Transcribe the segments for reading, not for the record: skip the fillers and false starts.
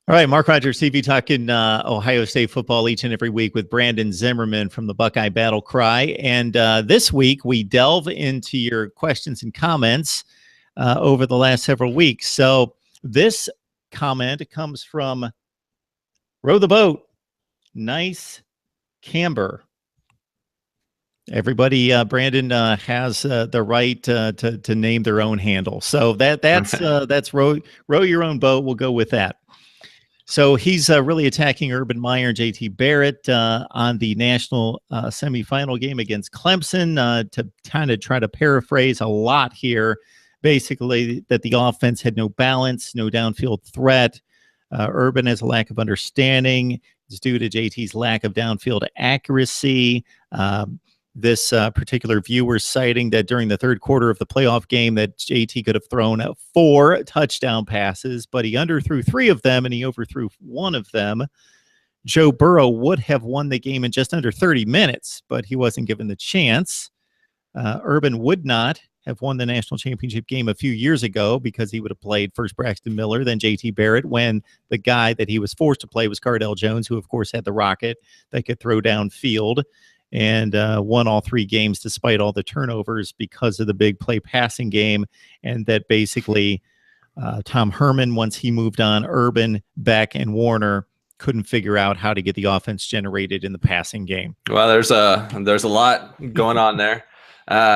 All right, Mark Rogers, TV talking Ohio State football each and every week with Brandon Zimmerman from the Buckeye Battle Cry. And this week, we delve into your questions and comments over the last several weeks. So this comment comes from Row the Boat, Nice Camber. Everybody, Brandon has the right to name their own handle. So that's row your own boat. We'll go with that. So he's really attacking Urban Meyer and JT Barrett on the national semifinal game against Clemson to kind of try to paraphrase a lot here. Basically, that the offense had no balance, no downfield threat. Urban has a lack of understanding. It's due to JT's lack of downfield accuracy. This particular viewer citing that during the third quarter of the playoff game that JT could have thrown 4 touchdown passes, but he underthrew 3 of them and he overthrew 1 of them. Joe Burrow would have won the game in just under 30 minutes, but he wasn't given the chance. Urban would not have won the national championship game a few years ago because he would have played first Braxton Miller, then JT Barrett, when the guy that he was forced to play was Cardell Jones, who of course had the rocket that could throw downfield, and won all 3 games despite all the turnovers because of the big play passing game. And that basically Tom Herman, once he moved on, Urban, Beck, and Warner couldn't figure out how to get the offense generated in the passing game. Well, there's a lot going on there.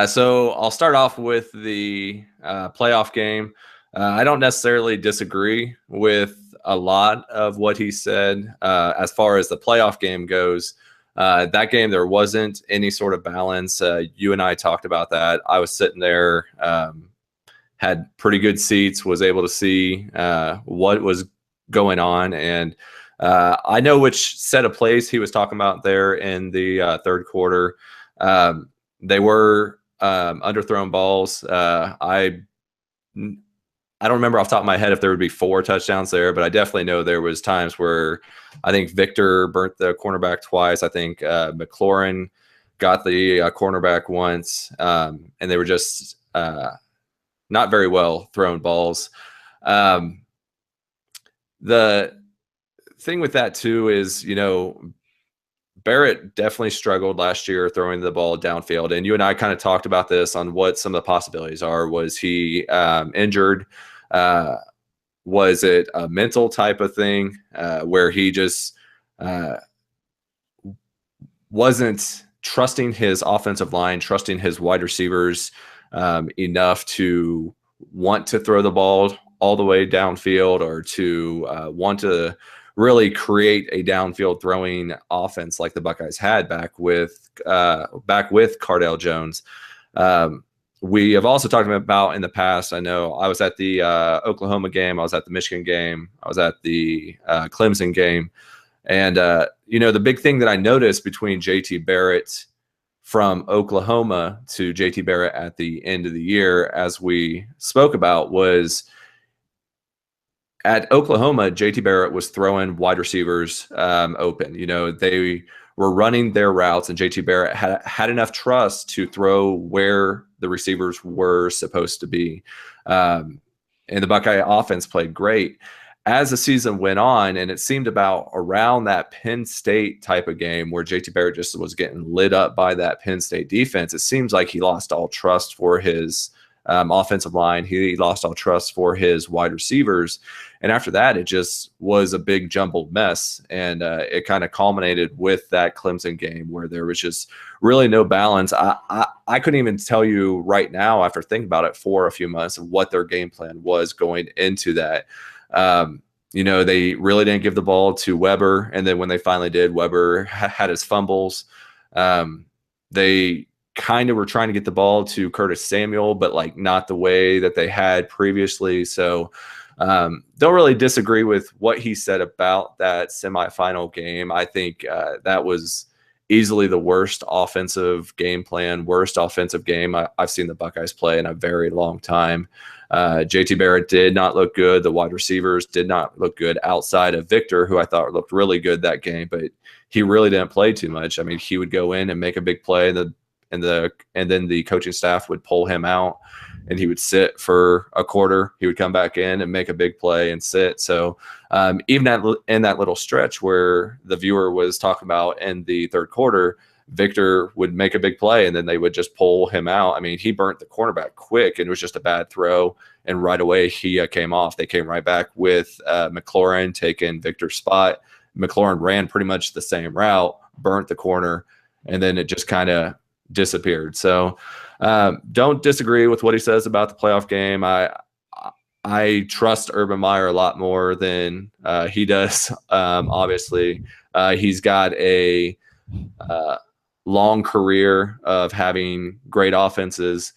So I'll start off with the playoff game. I don't necessarily disagree with a lot of what he said as far as the playoff game goes. That game, there wasn't any sort of balance. You and I talked about that. I was sitting there, had pretty good seats, was able to see what was going on. And I know which set of plays he was talking about there in the third quarter. They were underthrown balls. I don't remember off the top of my head if there would be 4 touchdowns there, but I definitely know there was times where I think Victor burnt the cornerback twice. I think McLaurin got the cornerback once, and they were just not very well thrown balls. The thing with that too is, Barrett definitely struggled last year throwing the ball downfield. And you and I kind of talked about this on what some of the possibilities are. Was he injured? Was it a mental type of thing where he just wasn't trusting his offensive line, trusting his wide receivers enough to want to throw the ball all the way downfield, or to want to really create a downfield throwing offense like the Buckeyes had back with Cardell Jones. We have also talked about in the past, I know I was at the Oklahoma game, I was at the Michigan game, I was at the Clemson game. And, the big thing that I noticed between JT Barrett from Oklahoma to JT Barrett at the end of the year, as we spoke about, was at Oklahoma, JT Barrett was throwing wide receivers open. They were running their routes, and JT Barrett had enough trust to throw where the receivers were supposed to be. And the Buckeye offense played great. As the season went on, and it seemed about around that Penn State type of game where JT Barrett just was getting lit up by that Penn State defense, it seems like he lost all trust for his offensive line. He lost all trust for his wide receivers. And after that, it just was a big jumbled mess. And it kind of culminated with that Clemson game where there was just really no balance. I couldn't even tell you right now, after thinking about it for a few months, of what their game plan was going into that. They really didn't give the ball to Weber. And then when they finally did, Weber had his fumbles. They kind of were trying to get the ball to Curtis Samuel, but not the way that they had previously. So don't really disagree with what he said about that semifinal game. I think that was easily the worst offensive game plan, worst offensive game I've seen the Buckeyes play in a very long time. JT Barrett did not look good. The wide receivers did not look good outside of Victor, who I thought looked really good that game, but he really didn't play too much. I mean, he would go in and make a big play, and then the coaching staff would pull him out. and he would sit for a quarter. He would come back in and make a big play and sit. So even in that little stretch where the viewer was talking about in the third quarter, Victor would make a big play and then they would just pull him out. I mean, he burnt the cornerback quick and it was just a bad throw. And right away he came off. They came right back with McLaurin taking Victor's spot. McLaurin ran pretty much the same route, burnt the corner, and then it just kind of disappeared. So don't disagree with what he says about the playoff game. I trust Urban Meyer a lot more than he does. Obviously, he's got a long career of having great offenses.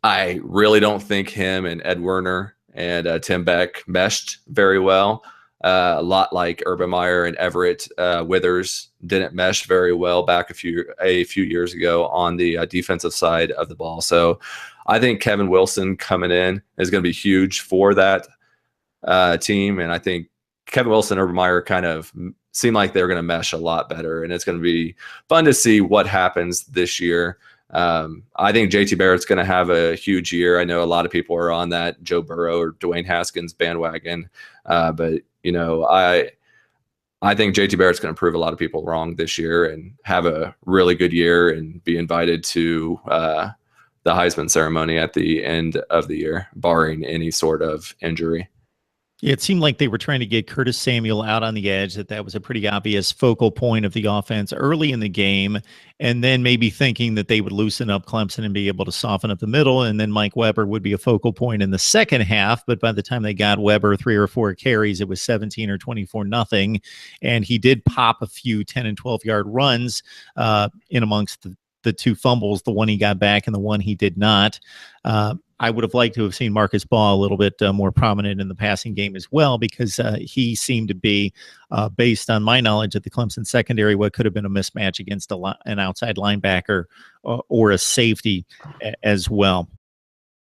I really don't think him and Ed Werner and Tim Beck meshed very well. A lot like Urban Meyer and Everett Withers didn't mesh very well back a few years ago on the defensive side of the ball. So I think Kevin Wilson coming in is going to be huge for that team. And I think Kevin Wilson and Urban Meyer kind of seem like they're going to mesh a lot better. And it's going to be fun to see what happens this year. I think JT Barrett's going to have a huge year. I know a lot of people are on that Joe Burrow or Dwayne Haskins bandwagon. But, you know, I think JT Barrett's going to prove a lot of people wrong this year and have a really good year and be invited to the Heisman ceremony at the end of the year, barring any sort of injury. Yeah, it seemed like they were trying to get Curtis Samuel out on the edge, that was a pretty obvious focal point of the offense early in the game, and then maybe thinking that they would loosen up Clemson and be able to soften up the middle, and then Mike Weber would be a focal point in the second half. But by the time they got Weber 3 or 4 carries, it was 17 or 24-0, and he did pop a few 10 and 12-yard runs in amongst the 2 fumbles, the one he got back and the one he did not. I would have liked to have seen Marcus Baugh a little bit more prominent in the passing game as well, because he seemed to be, based on my knowledge of the Clemson secondary, what could have been a mismatch against an outside linebacker or a safety as well.